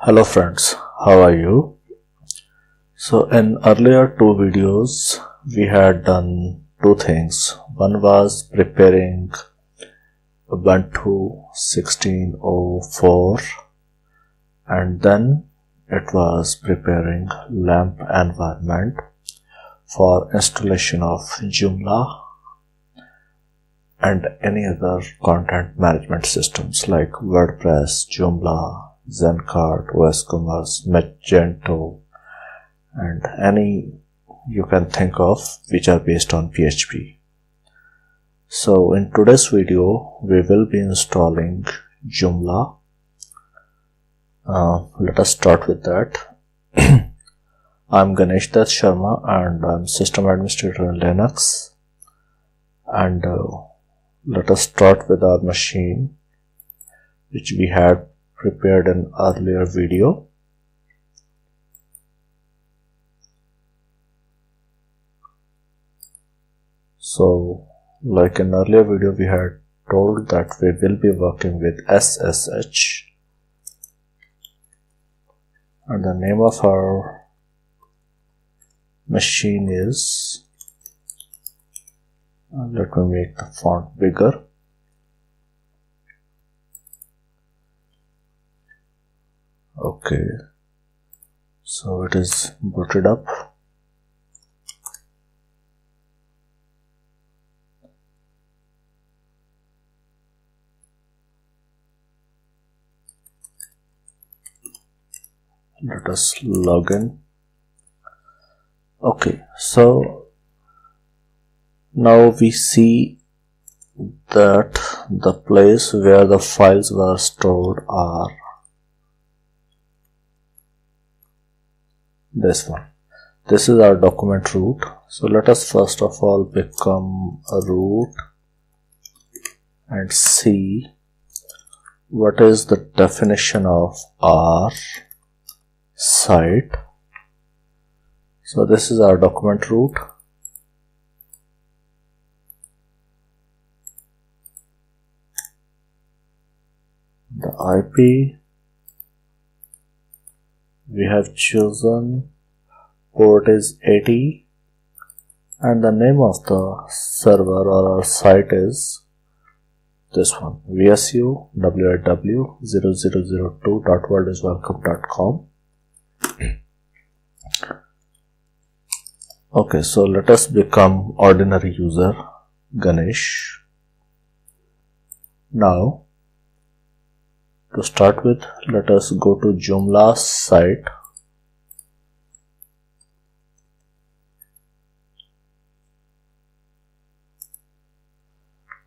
Hello friends, how are you? So in earlier two videos we had done two things. One was preparing Ubuntu 16.04 and then it was preparing LAMP environment for installation of Joomla and any other content management systems like WordPress, Joomla, Zencart, OS Commerce, Magento, and any you can think of which are based on PHP. So in today's video we will be installing Joomla. Let us start with that. I'm Ganesh Dutt Sharma and I'm system administrator in Linux, and let us start with our machine which we had prepared in earlier video. So like in earlier video we had told that we will be working with SSH, and the name of our machine is, let me make the font bigger. Okay, so it is booted up. Let us log in. Okay, so now we see that the place where the files were stored are this one. This is our document root. So let us first of all become a root and see what is the definition of our site. So this is our document root. The IP we have chosen, port is 80, and the name of the server or our site is this one, vsu www.0002.worldiswelcome.com. Okay, so let us become ordinary user Ganesh. Now to start with, let us go to Joomla's site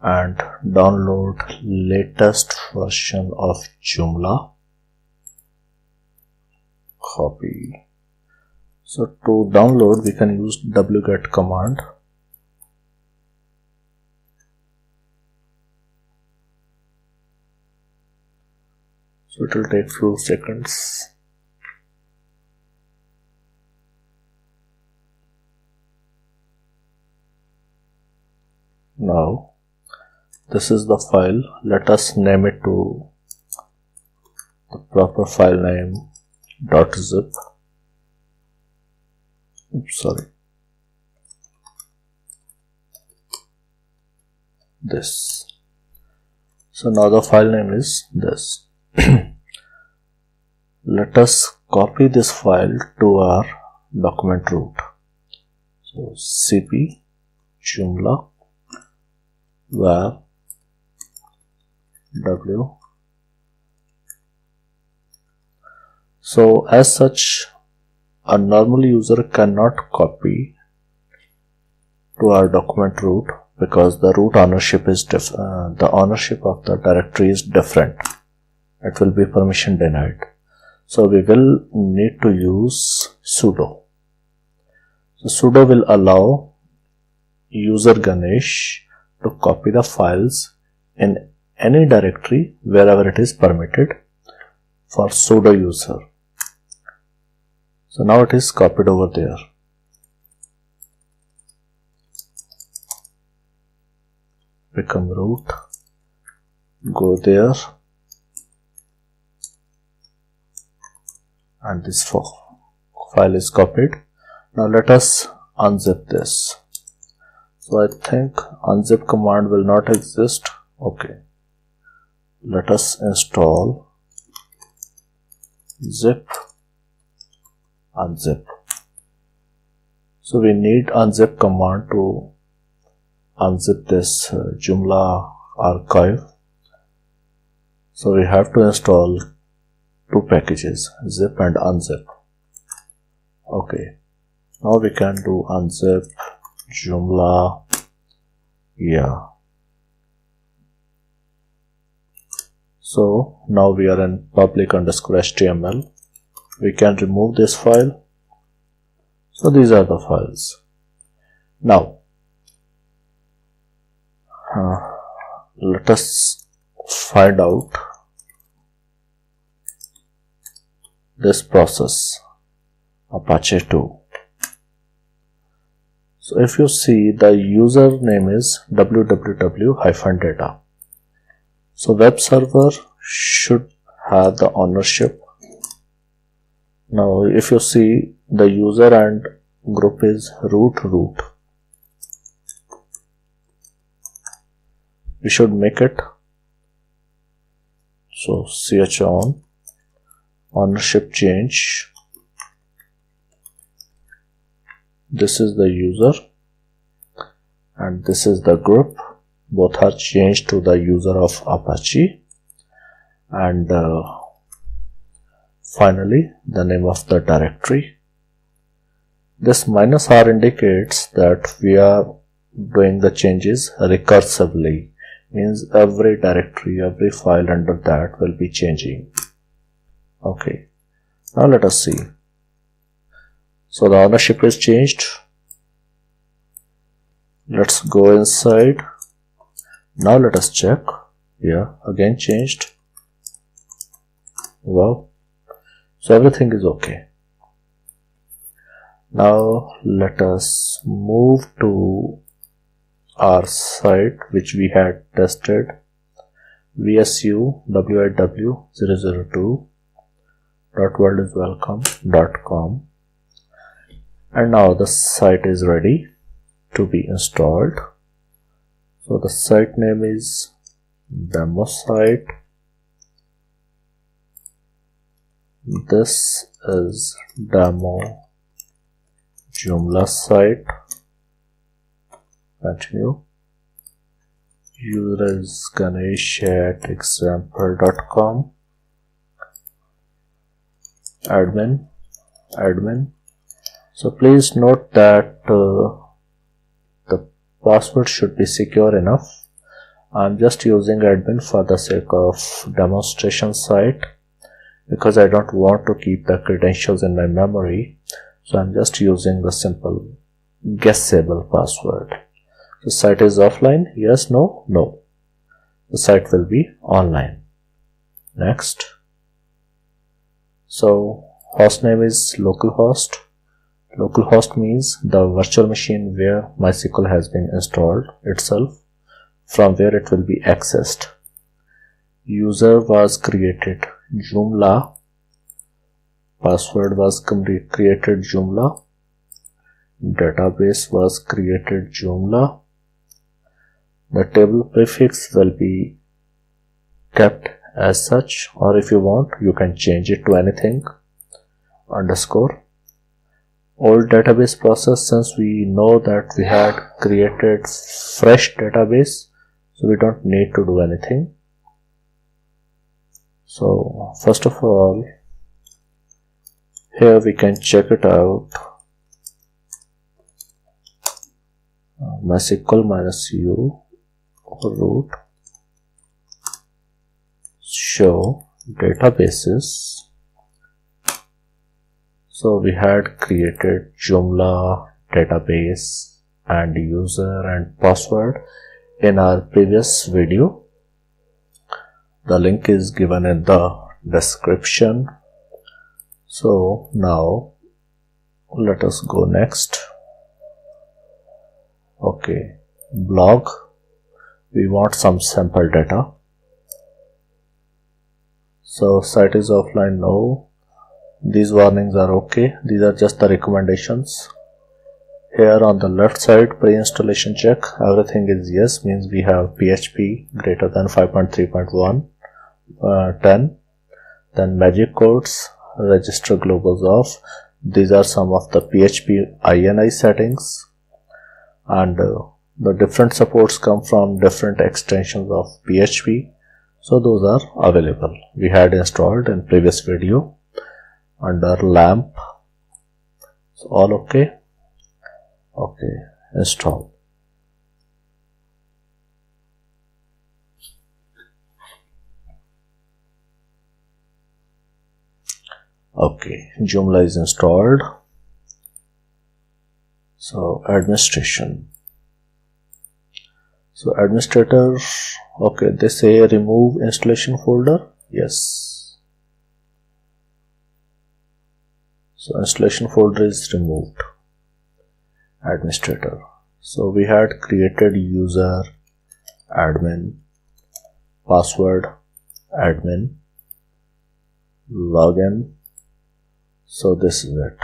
and download latest version of Joomla. Copy. So to download we can use wget command. So it will take few seconds. Now this is the file. Let us name it to the proper file name .zip. Oops, sorry. This. So now the file name is this. Let us copy this file to our document root. So cp joomla var w. So as such, a normal user cannot copy to our document root because the root ownership is different. The ownership of the directory is different. It will be permission denied. So we will need to use sudo. So sudo will allow user Ganesh to copy the files in any directory wherever it is permitted for sudo user. So now it is copied over there. Become root, go there, and this file is copied. Now let us unzip this. So I think unzip command will not exist. Okay, let us install zip unzip. So we need unzip command to unzip this Joomla archive. So we have to install two packages, zip and unzip. Okay, now we can do unzip Joomla. Yeah. So now we are in public_html. We can remove this file. So these are the files. Now let us find out this process Apache 2. So if you see, the username is www-data. So web server should have the ownership. Now if you see, the user and group is root. We should make it so chown ownership change. This is the user and this is the group. Both are changed to the user of Apache, and finally the name of the directory. This -r indicates that we are doing the changes recursively, means every directory, every file under that will be changing. Okay, now let us see. So the ownership is changed. Let's go inside. Now let us check. Yeah, again changed. Wow. So everything is okay. Now let us move to our site which we had tested, vsu www.worldiswelcome.com, and now the site is ready to be installed. So the site name is demo site. This is demo Joomla site. Continue. User is ganesh@example.com. Admin. So please note that the password should be secure enough. I'm just using admin for the sake of demonstration site because I don't want to keep the credentials in my memory. So I'm just using the simple guessable password. The site is offline. Yes, no, no. The site will be online. Next. So host name is localhost. Localhost means the virtual machine where MySQL has been installed itself, from where it will be accessed. User was created Joomla. Password was created Joomla. Database was created Joomla. The table prefix will be kept as such, or if you want, you can change it to anything. Underscore. Old database process, since we know that we had created fresh database, so we don't need to do anything. So first of all, here we can check it out. MySQL -u root show databases. So we had created Joomla database and user and password in our previous video. The link is given in the description. So now let us go next. Okay, blog. We want some sample data. So site is offline, no. these warnings are okay. These are just the recommendations. Here on the left side, pre-installation check, everything is yes, means we have PHP greater than 5.3.1, 10. Then magic codes, register globals off. These are some of the PHP INI settings, and the different supports come from different extensions of PHP. So those are available. We had installed in previous video under LAMP. So all okay. Okay, install. Okay, Joomla is installed. So administration. So administrator, okay, they say remove installation folder. Yes. So installation folder is removed. Administrator. So we had created user, admin, password, admin, login. So this is it.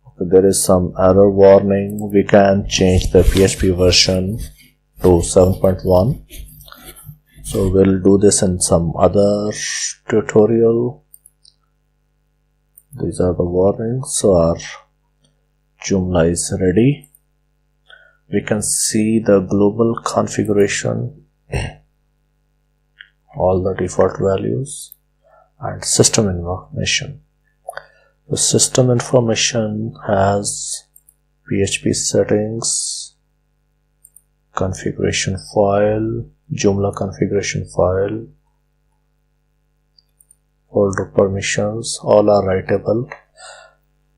Okay, there is some error warning. We can change the PHP version to 7.1. So we'll do this in some other tutorial. These are the warnings. So our Joomla is ready. We can see the global configuration, all the default values, and system information. The system information has PHP settings, configuration file, Joomla configuration file, folder permissions, all are writable.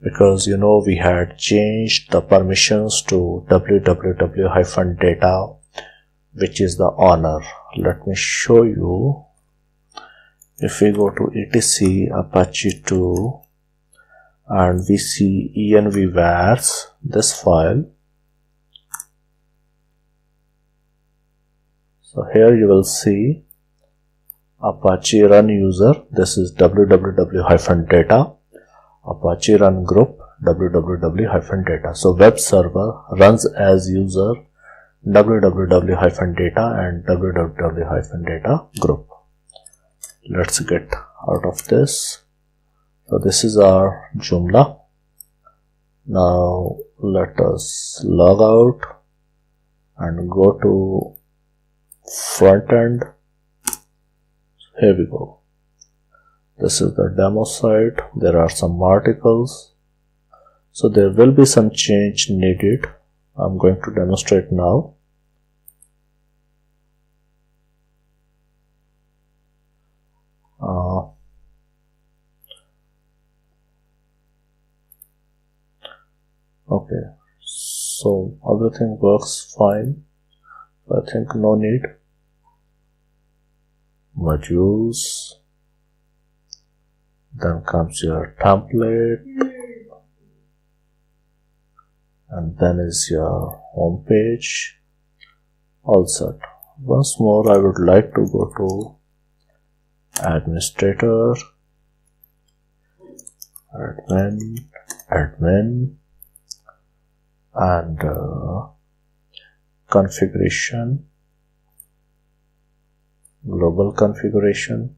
Because we had changed the permissions to www-data, which is the owner. Let me show you. If we go to etc apache 2 and we see envvars, this file. So here you will see apache run user, this is www-data, apache run group www-data. So web server runs as user www-data and www-data group. Let's get out of this. So this is our Joomla. Now let us log out and go to front end. Here we go. This is the demo site. There are some articles. So there will be some change needed. I'm going to demonstrate now. Okay, so everything works fine. I think no need. Modules. Then comes your template, and then is your home page. All set. Once more, I would like to go to administrator, admin, and configuration, global configuration,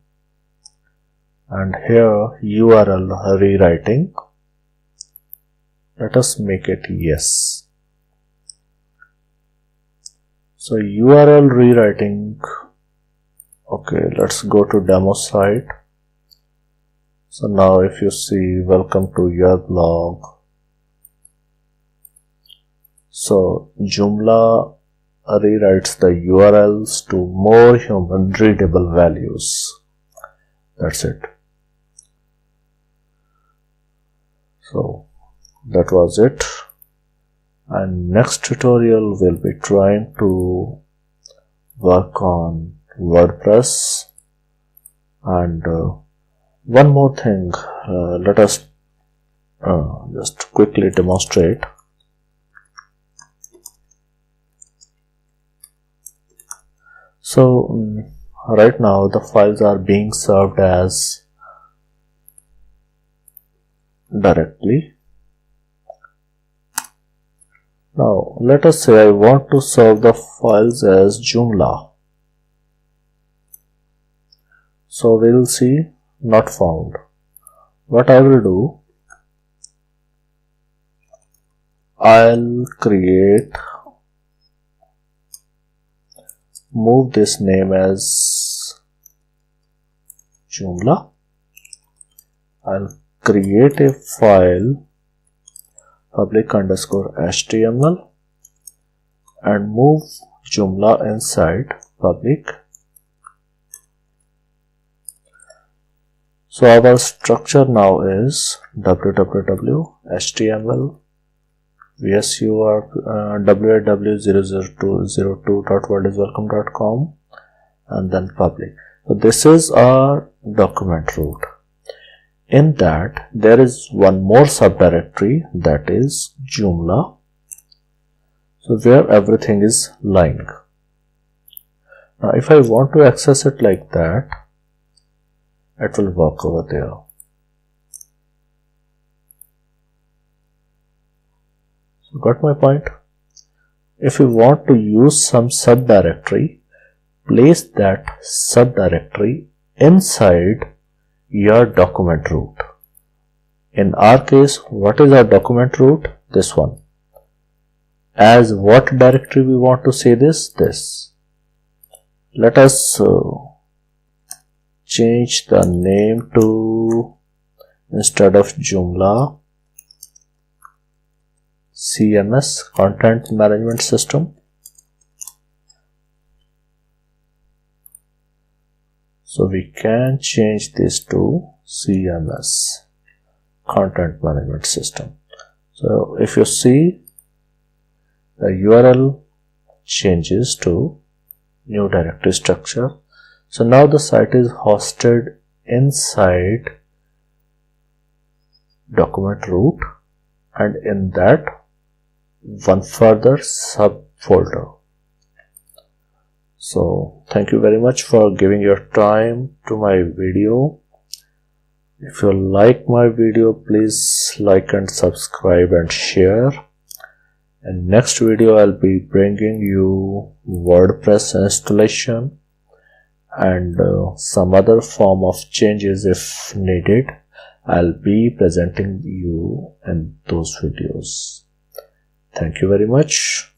and here URL rewriting. Let us make it yes. So URL rewriting. Okay, let's go to demo site. So now if you see welcome to your blog. So Joomla rewrites the URLs to more human readable values. That's it. So that was it. And next tutorial we'll be trying to work on WordPress. And one more thing, let us just quickly demonstrate. So right now the files are being served as directly. Now let us say I want to serve the files as Joomla. So we will see not found. What I will do, I'll move this name as Joomla. I'll create a file public_html and move Joomla inside public. So our structure now is www html vsur www.002.worldiswelcome.com and then public. So this is our document root. In that there is one more subdirectory, that is Joomla, so where everything is lying. Now if I want to access it like that, it will work over there. So got my point? If you want to use some subdirectory, place that subdirectory inside your document root. In our case, what is our document root? This one. As what directory we want to say this? Let us change the name to, instead of Joomla, CMS, Content Management System. So we can change this to CMS, Content Management System. So if you see, the URL changes to new directory structure. So now the site is hosted inside document root, and in that one further subfolder. So thank you very much for giving your time to my video. If you like my video, please like and subscribe and share. In next video I'll be bringing you WordPress installation and some other form of changes if needed. I'll be presenting you in those videos. Thank you very much.